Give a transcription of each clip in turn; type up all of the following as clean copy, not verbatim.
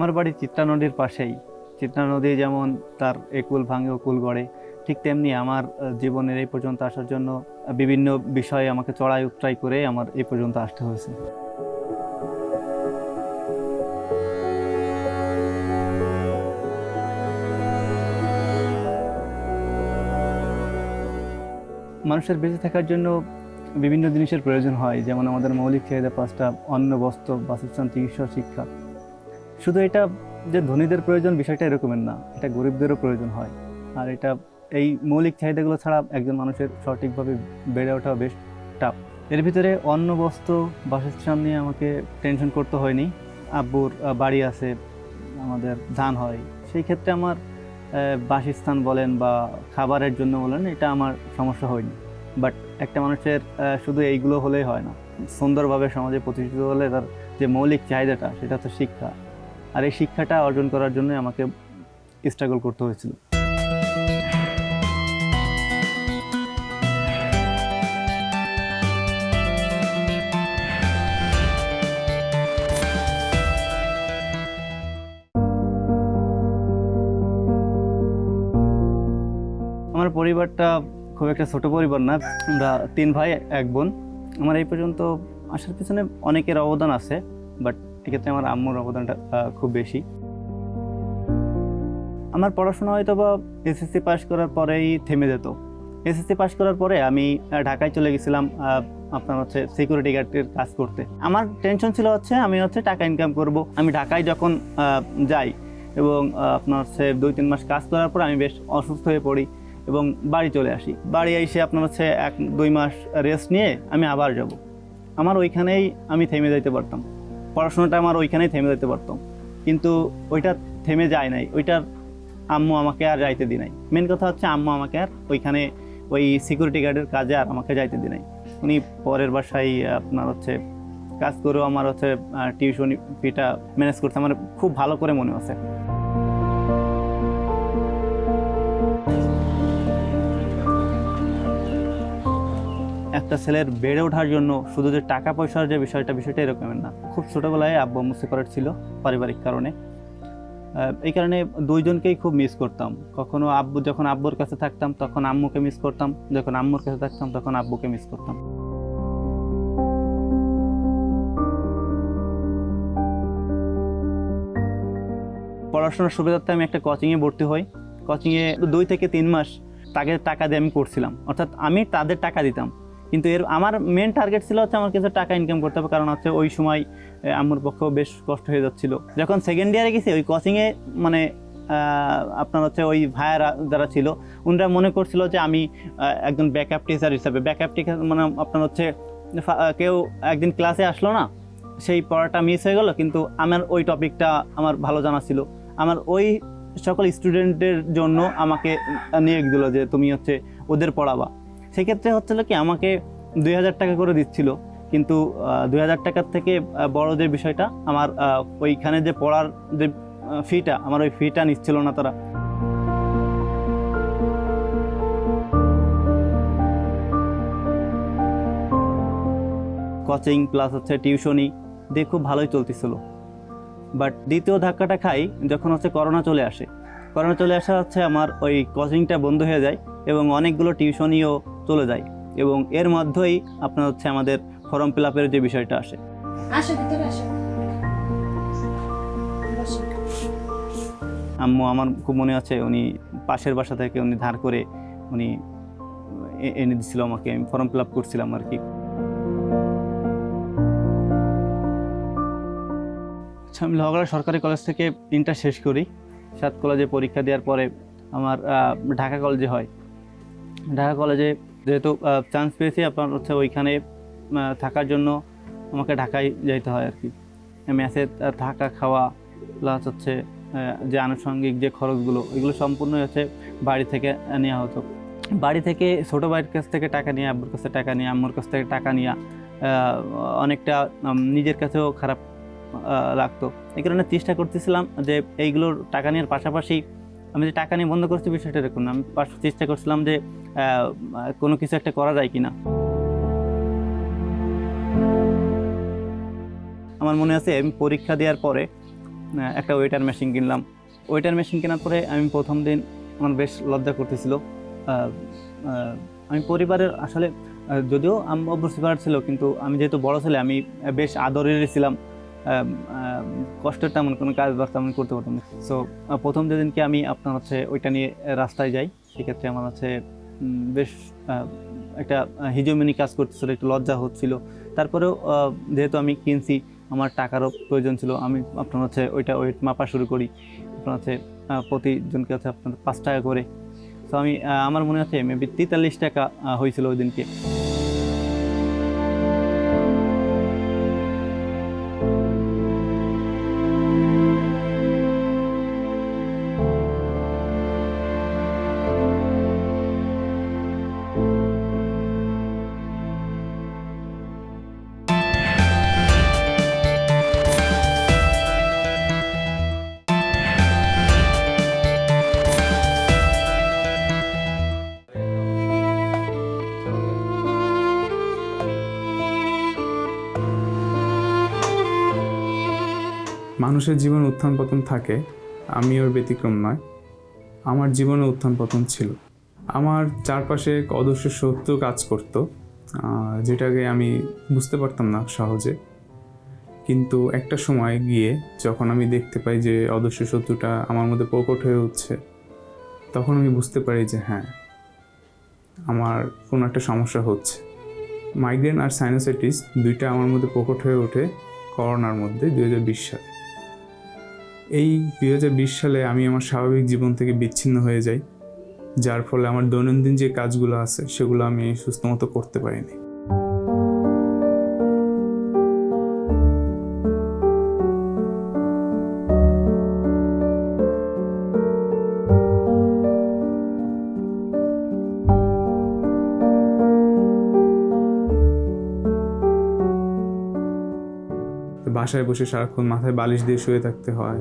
আমার বাড়ি চিত্রা নদীর পাশেই। চিত্রা নদী যেমন তার একুল ভাঙে অকুল গড়ে, ঠিক তেমনি আমার জীবনের এই পর্যন্ত আসার জন্য বিভিন্ন বিষয়ে আমাকে চড়াই উতরাই করে আমার এই পর্যন্ত আসতে হয়েছে। মানুষের বেঁচে থাকার জন্য বিভিন্ন জিনিসের প্রয়োজন হয়, যেমন আমাদের মৌলিক চাহিদা পাঁচটা: অন্ন, বস্ত্র, বাসস্থান, চিকিৎসা, শিক্ষা। শুধু এটা যে ধনীদের প্রয়োজন বিষয়টা এরকমের না, এটা গরিবদেরও প্রয়োজন হয়। আর এটা এই মৌলিক চাহিদাগুলো ছাড়া একজন মানুষের সঠিকভাবে বেড়ে ওঠা বেশ টাফ। এর ভিতরে অন্ন, বস্ত্র, বাসস্থান নিয়ে আমাকে টেনশন করতে হয়নি। আব্বুর বাড়ি আছে, আমাদের ধান হয়, সেই ক্ষেত্রে আমার বাসস্থান বলেন বা খাবারের জন্য বলেন, এটা আমার সমস্যা হয়নি। বাট একটা মানুষের শুধু এইগুলো হলেই হয় না। সুন্দরভাবে সমাজে প্রতিষ্ঠিত হলে তার যে মৌলিক চাহিদাটা, সেটা হচ্ছে শিক্ষা। আর এই শিক্ষাটা অর্জন করার জন্য আমাকে স্ট্রাগল করতে হয়েছিল। আমার পরিবারটা খুব একটা ছোট পরিবার না, আমরা 3 ভাই 1 বোন। আমার এই পর্যন্ত আসার পিছনে অনেকের অবদান আছে, বাট এক্ষেত্রে আমার আম্মুর অবদানটা খুব বেশি। আমার পড়াশোনা হয়তো বা এসএসসি পাস করার পরেই থেমে যেত। এসএসসি পাস করার পরে আমি ঢাকায় চলে গেছিলাম আপনার সিকিউরিটি গার্ডের কাজ করতে। আমার টেনশন ছিল আমি টাকা ইনকাম করব। আমি ঢাকায় যখন যাই এবং আপনার 2-3 মাস কাজ করার পর আমি বেশ অসুস্থ হয়ে পড়ি এবং বাড়ি চলে আসি। বাড়ি এসে আপনার 1-2 মাস রেস্ট নিয়ে আমি আবার যাব। আমার ওইখানেই আমি থেমে যেতে পারতাম, পড়াশোনাটা আমার ওইখানেই থেমে যেতে পারতাম, কিন্তু ওইটা থেমে যায় নাই। ওইটার আম্মু আমাকে আর যাইতে দি নাই। মেন কথা আম্মু আমাকে আর ওইখানে ওই সিকিউরিটি গার্ডের কাজে আর আমাকে যাইতে দি নাই। উনি পরের বাসায় আপনার কাজ করেও আমার টিউশন ফিটা ম্যানেজ করতে আমার খুব ভালো করে মনে আছে। একটা ছেলের বেড়ে ওঠার জন্য শুধু যে টাকা পয়সার যে বিষয়টা এরকমের না। খুব ছোটবেলায় আব্বু আম্মু সেপারেট ছিল পারিবারিক কারণে। এই কারণে দুইজনকেই খুব মিস করতাম। কখনো যখন আব্বুর কাছে থাকতাম তখন আম্মুকে মিস করতাম, যখন আম্মুর কাছে থাকতাম তখন আব্বুকে মিস করতাম। পড়াশোনার সুবিধার্থে আমি একটা কোচিংয়ে ভর্তি হই। কোচিংয়ে 2 থেকে 3 মাস তাকে টাকা দিয়ে আমি করছিলাম, অর্থাৎ আমি তাদের টাকা দিতাম। কিন্তু আমার মেন টার্গেট ছিল আমার কিছু টাকা ইনকাম করতে হবে, কারণ ওই সময় আম্মুর পক্ষেও বেশ কষ্ট হয়ে যাচ্ছিল। যখন সেকেন্ড ইয়ারে গেছি ওই কোচিংয়ে আপনার ওই ভাইয়ারা যারা ছিল ওনারা মনে করছিল যে আমি একজন ব্যাকআপ টিচার হিসাবে। ব্যাকআপ টিচার মানে আপনার কেউ একদিন ক্লাসে আসলো না, সেই পড়াটা মিস হয়ে গেল, কিন্তু আমার ওই টপিকটা আমার ভালো জানা ছিল। আমার ওই সকল স্টুডেন্টদের জন্য আমাকে নিয়োগ দিল যে তুমি ওদের পড়াবা। সেক্ষেত্রে আমাকে 2000 টাকা করে দিচ্ছিল, কিন্তু 2000 টাকার থেকে বড় যে বিষয়টা আমার ওইখানে যে পড়ার যে ফিটা, আমার ওই ফিটা নিচ্ছিল না তারা। কোচিং প্লাস টিউশনি দিয়ে খুব ভালোই চলতেছিল। বাট দ্বিতীয় ধাক্কাটা খাই যখন করোনা চলে আসে। করোনা চলে আসা আমার ওই কোচিংটা বন্ধ হয়ে যায় এবং অনেকগুলো টিউশনিও চলে যায়, এবং এর মধ্যেই আপনার আমাদের ফর্ম ফিল আপের যে বিষয়টা আসে। আম্মু আমার খুব মনে আছে, উনি পাশের বাসা থেকে উনি ধার করে উনি এনে দিচ্ছিল আমাকে, আমি ফর্ম ফিল আপ করছিলাম আর কি। আমি লোহাগড়া সরকারি কলেজ থেকে ইন্টার শেষ করি। 7 কলেজে পরীক্ষা দেওয়ার পরে আমার ঢাকা কলেজে হয়। ঢাকা কলেজে যেহেতু চান্স পেয়েছি, আপনার ওইখানে থাকার জন্য আমাকে ঢাকায় যাইতে হয় আর কি। মেসে থাকা খাওয়া প্লাস যে আনুষঙ্গিক যে খরচগুলো, এগুলো সম্পূর্ণই বাড়ি থেকে নেওয়া হতো। বাড়ি থেকে ছোটো ভাইয়ের কাছ থেকে টাকা নিয়ে, আব্বুর কাছ থেকে টাকা নিয়ে, আম্মুর কাছ থেকে টাকা নিয়ে অনেকটা নিজের কাছেও খারাপ লাগতো। এই কারণে চেষ্টা করতেছিলাম যে এইগুলোর টাকা নেওয়ার পাশাপাশি আমি যে টাকা নিয়ে বন্ধ করছি বিষয়টা এরকম না, আমি চেষ্টা করছিলাম যে কোনো কিছু একটা করা যায় কিনা। আমার মনে আছে আমি পরীক্ষা দেওয়ার পরে একটা ওয়েটার মেশিন কিনলাম। ওয়েটার মেশিন কেনার পরে আমি প্রথম দিন আমার বেশ লজ্জা করতেছিল। আমি পরিবারের আসলে যদিও অবশ্যই করার ছিল, কিন্তু আমি যেহেতু বড় ছেলে আমি বেশ আদরেরই ছিলাম। কষ্টের তেমন কোনো কাজ বাজ তেমন করতে পারতাম না। সো প্রথম যেদিনকে আমি আপনার হচ্ছে ওইটা নিয়ে রাস্তায় যাই, সেক্ষেত্রে আমার হচ্ছে বেশ একটা হিজোমিনি কাজ করতেছিল, একটু লজ্জা হচ্ছিল। তারপরেও যেহেতু আমি কিনছি, আমার টাকারও প্রয়োজন ছিল, আমি আপনার হচ্ছে ওইটা ওয়েট মাপা শুরু করি। আপনার হচ্ছে প্রতিজনকে হচ্ছে আপনার 5 টাকা করে। তো আমি আমার মনে আছে মেবি 43 টাকা হয়েছিল ওই দিনকে। মানুষের জীবনে উত্থান পতন থাকে, আমি ওর ব্যতিক্রম নয়। আমার জীবনে উত্থান পতন ছিল। আমার চারপাশে এক অদৃশ্য শত্রু কাজ করত, যেটাকে আমি বুঝতে পারতাম না সহজে। কিন্তু একটা সময় গিয়ে যখন আমি দেখতে পাই যে অদৃশ্য শত্রুটা আমার মধ্যে প্রকট হয়ে উঠছে, তখন আমি বুঝতে পারি যে হ্যাঁ, আমার কোনো একটা সমস্যা হচ্ছে। মাইগ্রেন আর সাইনোসাইটিস দুইটা আমার মধ্যে প্রকট হয়ে ওঠে করোনার মধ্যে 2020 সালে। এই 2020 সালে আমি আমার স্বাভাবিক জীবন থেকে বিচ্ছিন্ন হয়ে যাই, যার ফলে আমার দৈনন্দিন যে কাজগুলো আছে সেগুলো আমি সুস্থ মতো করতে পারিনি। বাসায় বসে সারাক্ষণ মাথায় বালিশ দিয়ে শুয়ে থাকতে হয়।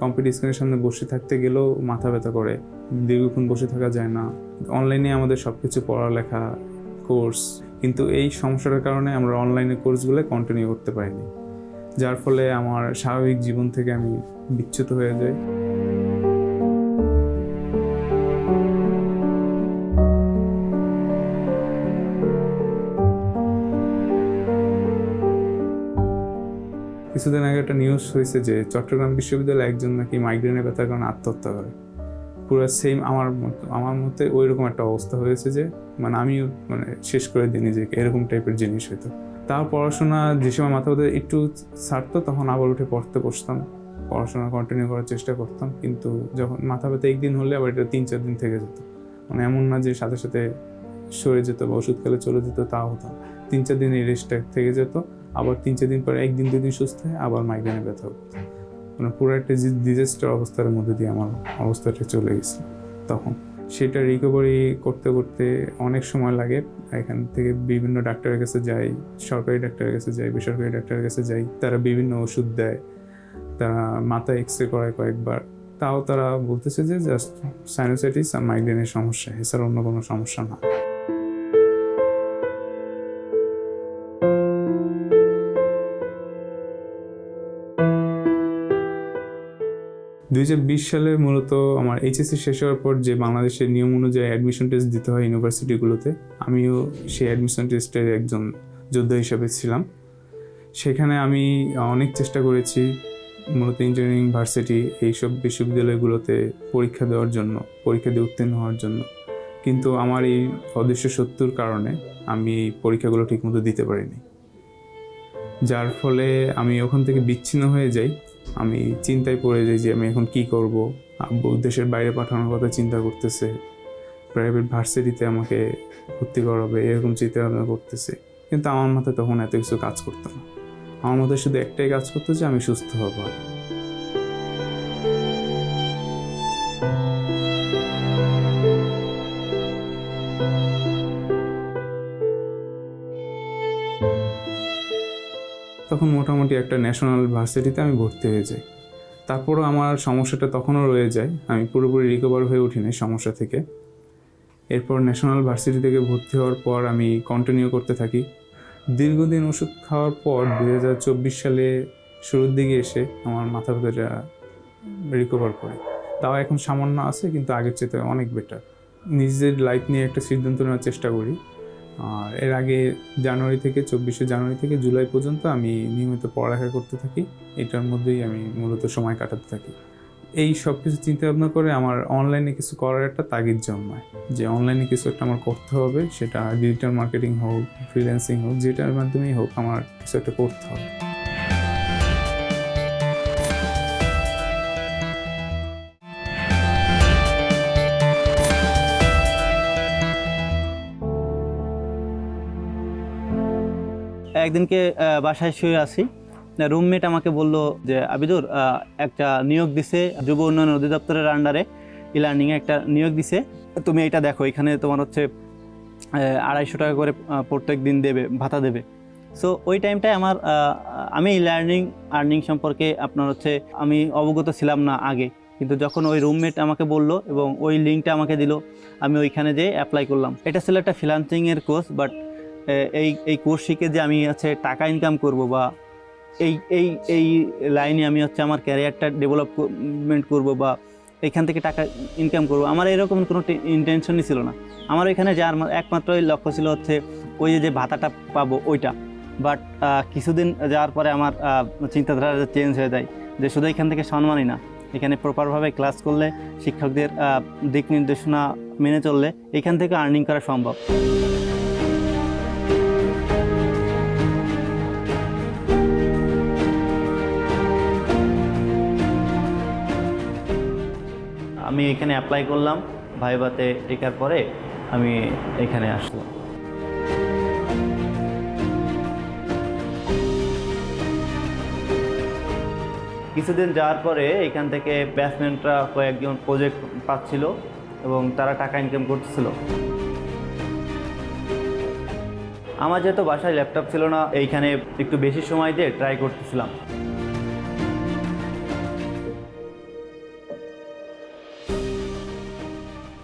কম্পিউটার স্ক্রিনের সামনে বসে থাকতে গেলেও মাথা ব্যথা করে, দীর্ঘক্ষণ বসে থাকা যায় না। অনলাইনে আমাদের সব কিছু পড়ালেখা, কোর্স, কিন্তু এই সমস্যাটার কারণে আমরা অনলাইনে কোর্সগুলো কন্টিনিউ করতে পারিনি, যার ফলে আমার স্বাভাবিক জীবন থেকে আমি বিচ্যুত হয়ে যাই। কিছুদিন আগে একটা নিউজ হয়েছে যে চট্টগ্রাম বিশ্ববিদ্যালয়ে একজন নাকি মাইগ্রেনের ব্যথার কারণে আত্মহত্যা করে। পুরো সেম আমার মতে ওই রকম একটা অবস্থা হয়েছে যে আমিও শেষ করে দিই নিজেকে, এরকম টাইপের জিনিস হতো। তার পড়াশোনা যে সময় মাথা ব্যথা একটু ছাড়তো তখন আবার উঠে পড়তে বসতাম, পড়াশোনা কন্টিনিউ করার চেষ্টা করতাম। কিন্তু যখন মাথা ব্যথা একদিন হলে আবার এটা 3-4 দিন থেকে যেত। এমন না যে সাথে সাথে সরে যেত বা ওষুধ খেলে চলে যেত, তা হতো। 3-4 দিন এই রেস্টটা থেকে যেত, আবার 3-4 দিন পরে 1-2 দিন সুস্থ হয়ে আবার মাইগ্রেনে ব্যথা হতো। পুরো একটা ডিজাস্টার অবস্থার মধ্যে দিয়ে আমার অবস্থাটা চলে গেছে। তখন সেটা রিকভারি করতে করতে অনেক সময় লাগে। এখান থেকে বিভিন্ন ডাক্তারের কাছে যাই, সরকারি ডাক্তারের কাছে যাই, বেসরকারি ডাক্তারের কাছে যাই। তারা বিভিন্ন ওষুধ দেয়, তারা মাথা এক্সরে করায় কয়েকবার। তাও তারা বলতেছে যে জাস্ট সাইনোসাইটিস আর মাইগ্রেনের সমস্যা, এছাড়া অন্য কোনো সমস্যা না। 2020 সালে মূলত আমার এইচএসসি শেষ হওয়ার পর যে বাংলাদেশের নিয়ম অনুযায়ী অ্যাডমিশন টেস্ট দিতে হয় ইউনিভার্সিটিগুলোতে, আমিও সেই অ্যাডমিশন টেস্টের একজন যোদ্ধা হিসাবে ছিলাম। সেখানে আমি অনেক চেষ্টা করেছি মূলত ইঞ্জিনিয়ারিং, ভার্সিটি এইসব বিশ্ববিদ্যালয়গুলোতে পরীক্ষা দেওয়ার জন্য, পরীক্ষা দিয়ে উত্তীর্ণ হওয়ার জন্য। কিন্তু আমার এই অদৃশ্য শত্রুর কারণে আমি এই পরীক্ষাগুলো ঠিকমতো দিতে পারিনি, যার ফলে আমি ওখান থেকে বিচ্ছিন্ন হয়ে যাই। আমি চিন্তায় পড়ে যাই যে আমি এখন কি করব। আব্বু দেশের বাইরে পাঠানোর কথা চিন্তা করতেছে, প্রাইভেট ভার্সিটিতে আমাকে ভর্তি করাবে, এরকম চিন্তা ভাবনা করতেছে। কিন্তু আমার মাথায় তখন এত কিছু কাজ করতো না। আমার মাথায় শুধু একটাই কাজ করতো যে আমি সুস্থ হব। তখন মোটামুটি একটা ন্যাশনাল ভার্সিটিতে আমি ভর্তি হয়ে যাই। তারপরও আমার সমস্যাটা তখনও রয়ে যায়, আমি পুরোপুরি রিকভার হয়ে উঠিনি সমস্যা থেকে। এরপর ন্যাশনাল ভার্সিটি থেকে ভর্তি হওয়ার পর আমি কন্টিনিউ করতে থাকি। দীর্ঘদিন ওষুধ খাওয়ার পর 2024 সালে শুরুর দিকে এসে আমার মাথা ব্যথাটা রিকভার করি। তাও এখন সামান্য আছে, কিন্তু আগের চেয়ে অনেক বেটার। নিজের লাইফ নিয়ে একটা সিদ্ধান্ত নেওয়ার চেষ্টা করি। আর এর আগে 24শে জানুয়ারি থেকে জুলাই পর্যন্ত আমি নিয়মিত পড়ালেখা করতে থাকি। এটার মধ্যেই আমি মূলত সময় কাটাতে থাকি। এই সব কিছু চিন্তা ভাবনা করে আমার অনলাইনে কিছু করার একটা তাগিদ জন্মায়, যে অনলাইনে কিছু একটা আমার করতে হবে, সেটা ডিজিটাল মার্কেটিং হোক, ফ্রিল্যান্সিং হোক, যেটার মাধ্যমেই হোক আমার কিছু একটা করতে হবে। একদিনকে বাসায় শুয়ে আছি, রুমমেট আমাকে বলল যে আবিদুর, একটা নিয়োগ দিছে যুব উন্নয়ন অধিদপ্তরের আন্ডারে ই-লার্নিংয়ে একটা নিয়োগ দিছে, তুমি এটা দেখো, এখানে তোমার হচ্ছে 250 টাকা করে প্রত্যেক দিন দেবে, ভাতা দেবে। সো ওই টাইমটায় আমি ই-লার্নিং আর্নিং সম্পর্কে আপনার হচ্ছে আমি অবগত ছিলাম না আগে, কিন্তু যখন ওই রুমমেট আমাকে বলল এবং ওই লিঙ্কটা আমাকে দিল, আমি ওইখানে যেয়ে অ্যাপ্লাই করলাম। এটা ছিল একটা ফ্রিল্যান্সিংয়ের কোর্স, বাট এই কোর্স শিখে যে আমি হচ্ছে টাকা ইনকাম করব বা এই লাইনে আমি হচ্ছে আমার ক্যারিয়ারটা ডেভেলপমেন্ট করব বা এখান থেকে টাকা ইনকাম করব, আমার এরকম কোনো ইন্টেনশনই ছিল না। আমার ওইখানে যাওয়ার একমাত্র লক্ষ্য ছিল হচ্ছে ওই যে ভাতাটা পাবো ওইটা। বাট কিছুদিন যাওয়ার পরে আমার চিন্তাধারা চেঞ্জ হয়ে যায়, যে শুধু এখান থেকে সম্মানই না, এখানে প্রপারভাবে ক্লাস করলে, শিক্ষকদের দিক নির্দেশনা মেনে চললে এখান থেকে আর্নিং করা সম্ভব। আমি এখানে অ্যাপ্লাই করলাম, ভাইভাতে টেকার পরে আমি এখানে আসলাম। কিছুদিন যাওয়ার পরে এখান থেকে ব্যাটসম্যানরা কয়েকজন প্রজেক্ট পাচ্ছিল এবং তারা টাকা ইনকাম করতেছিল। আমার যেহেতু বাসায় ল্যাপটপ ছিল না, এইখানে একটু বেশি সময় দিয়ে ট্রাই করতেছিলাম।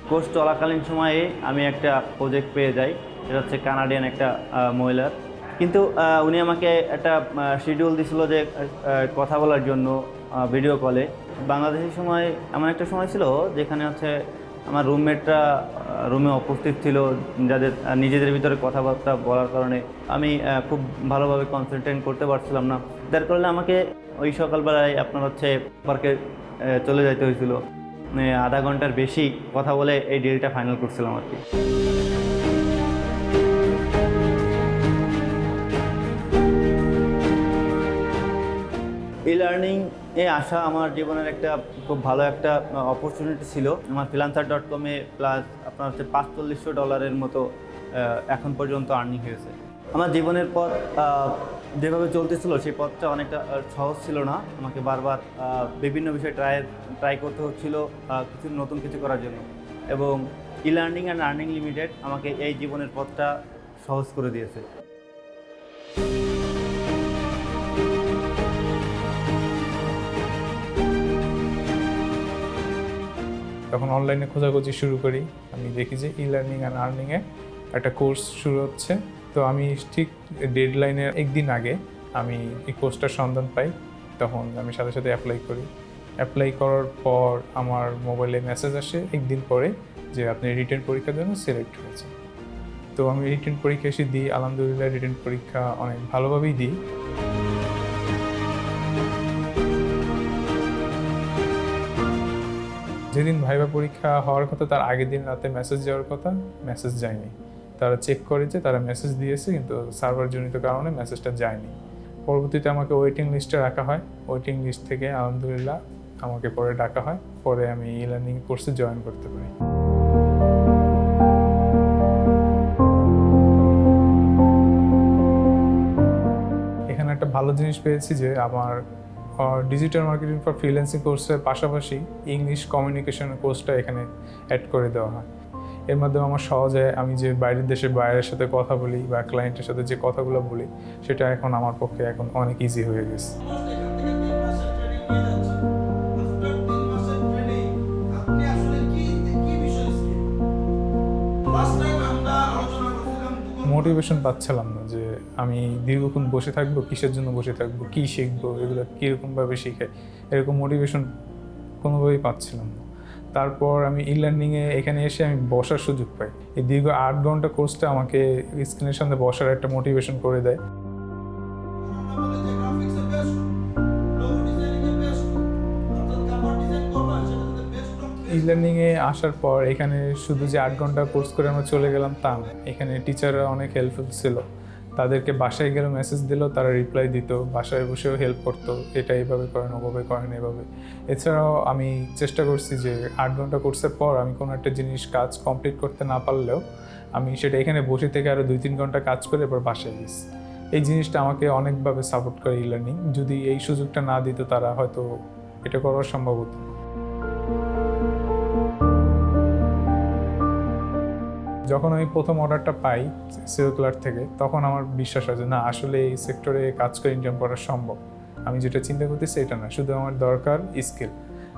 কোর্স চলাকালীন সময়ে আমি একটা প্রজেক্ট পেয়ে যাই, এটা হচ্ছে কানাডিয়ান একটা মহিলার। কিন্তু উনি আমাকে একটা শিডিউল দিছিল যে কথা বলার জন্য ভিডিও কলে। বাংলাদেশের সময় এমন একটা সময় ছিল যেখানে হচ্ছে আমার রুমমেটরা রুমে উপস্থিত ছিল, যাদের নিজেদের ভিতরে কথাবার্তা বলার কারণে আমি খুব ভালোভাবে কনসেন্ট্রেট করতে পারছিলাম না। যার কারণে আমাকে ওই সকালবেলায় আপনার হচ্ছে পার্কে চলে যেতে হয়েছিল। আধা ঘন্টার বেশি কথা বলে এই ডিলটা ফাইনাল করছিলাম আর কি। ই-লার্নিং এ আসা আমার জীবনের একটা খুব ভালো একটা অপরচুনিটি ছিল। আমার freelancer.com-এ প্লাস আপনার হচ্ছে $4500 মতো এখন পর্যন্ত আর্নিং হয়েছে। আমার জীবনের পথ যেভাবে চলতেছিল সেই পথটা অনেকটা সহজ ছিল না। আমাকে বারবার বিভিন্ন বিষয়ে ট্রাই করতে হচ্ছিল কিছু নতুন কিছু করার জন্য, এবং ই-লার্নিং অ্যান্ড আর্নিং লিমিটেড আমাকে এই জীবনের পথটা সহজ করে দিয়েছে। তখন অনলাইনে খোঁজাখুঁজি শুরু করি, আমি দেখি যে ই-লার্নিং অ্যান্ড আর্নিংয়ে একটা কোর্স শুরু হচ্ছে। তো আমি ঠিক ডেডলাইনের একদিন আগে আমি এই কোর্সটার সন্ধান পাই, তখন আমি সাথে সাথে অ্যাপ্লাই করি। অ্যাপ্লাই করার পর আমার মোবাইলে মেসেজ আসে একদিন পরে যে আপনি রিটেন পরীক্ষার জন্য সিলেক্ট হয়েছে। তো আমি রিটেন পরীক্ষা এসে দিই, আলহামদুলিল্লাহ রিটেন পরীক্ষা অনেক ভালোভাবেই দিই। যেদিন ভাইবা পরীক্ষা হওয়ার কথা তার আগের দিন রাতে মেসেজ যাওয়ার কথা, মেসেজ যায়নি। তারা চেক করে যে তারা মেসেজ দিয়েছে, কিন্তু সার্ভার জনিত কারণে মেসেজটা যায়নি। পরবর্তীতে আমাকে ওয়েটিং লিস্টে রাখা হয়। ওয়েটিং লিস্ট থেকে আলহামদুলিল্লাহ আমাকে পরে ডাকা হয়, পরে আমি ই-লার্নিং কোর্সে জয়েন করতে পারি। এখানে একটা ভালো জিনিস পেয়েছি যে আমার ডিজিটাল মার্কেটিং ফর ফ্রিল্যান্সিং কোর্সের পাশাপাশি ইংলিশ কমিউনিকেশন কোর্সটা এখানে অ্যাড করে দেওয়া হয়। এর মাধ্যমে আমার সহজে আমি যে বাইরের দেশের বাইরের সাথে কথা বলি বা ক্লায়েন্টের সাথে যে কথাগুলো বলি, সেটা এখন আমার পক্ষে এখন অনেক ইজি হয়ে গেছে। মোট মোটিভেশন পাচ্ছিলাম না যে আমি দীর্ঘক্ষণ বসে থাকবো, কিসের জন্য বসে থাকবো, কী শিখবো, এগুলো কীরকমভাবে শিখে, এরকম মোটিভেশন কোনোভাবেই পাচ্ছিলাম না। তারপর আমি ই লার্নিংয়ে এখানে এসে আমি বসার সুযোগ পাই। এই দীর্ঘ 8 ঘন্টা কোর্সটা আমাকে স্ক্রিনের সামনে বসার একটা মোটিভেশন করে দেয়। ই লার্নিংয়ে আসার পর এখানে শুধু যে 8 ঘন্টা কোর্স করে আমরা চলে গেলাম তা না, এখানে টিচাররা অনেক হেল্পফুল ছিল। তাদেরকে বাসায় গেলে মেসেজ দিলেও তারা রিপ্লাই দিত, বাসায় বসেও হেল্প করতো, এটা এইভাবে করেন, ওভাবে করেন, এভাবে। এছাড়াও আমি চেষ্টা করছি যে 8 ঘন্টা কোর্সের পর আমি কোনো একটা জিনিস কাজ কমপ্লিট করতে না পারলেও আমি সেটা এখানে বসে থেকে আরও 2-3 ঘন্টা কাজ করে এবার বাসায় গেছি। এই জিনিসটা আমাকে অনেকভাবে সাপোর্ট করে ই লার্নিং। যদি এই সুযোগটা না দিত তারা হয়তো এটা করার সম্ভব হতো না। যখন আমি প্রথম অর্ডারটা পাই সিরকুলার থেকে, তখন আমার বিশ্বাস হয় যে না, আসলে এই সেক্টরে কাজ করে ইনকাম করা সম্ভব। আমি যেটা চিন্তা করতেছি এটা না, শুধু আমার দরকার স্কিল।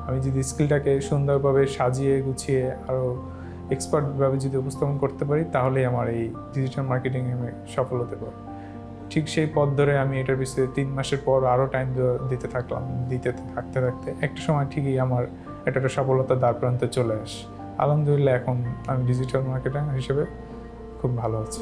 আমি যদি স্কিলটাকে সুন্দরভাবে সাজিয়ে গুছিয়ে আরও এক্সপার্টভাবে যদি উপস্থাপন করতে পারি, তাহলেই আমার এই ডিজিটাল মার্কেটিংয়ে আমি সফল হতে পারি। ঠিক সেই পথ ধরে আমি এটার পিছনে 3 মাসের পর আরও টাইম দিতে থাকতে একটা সময় ঠিকই আমার এটা একটা সফলতার দ্বার প্রান্তে চলে আসে। আলহামদুলিল্লাহ এখন আমি ডিজিটাল মার্কেটার হিসেবে খুব ভালো আছি।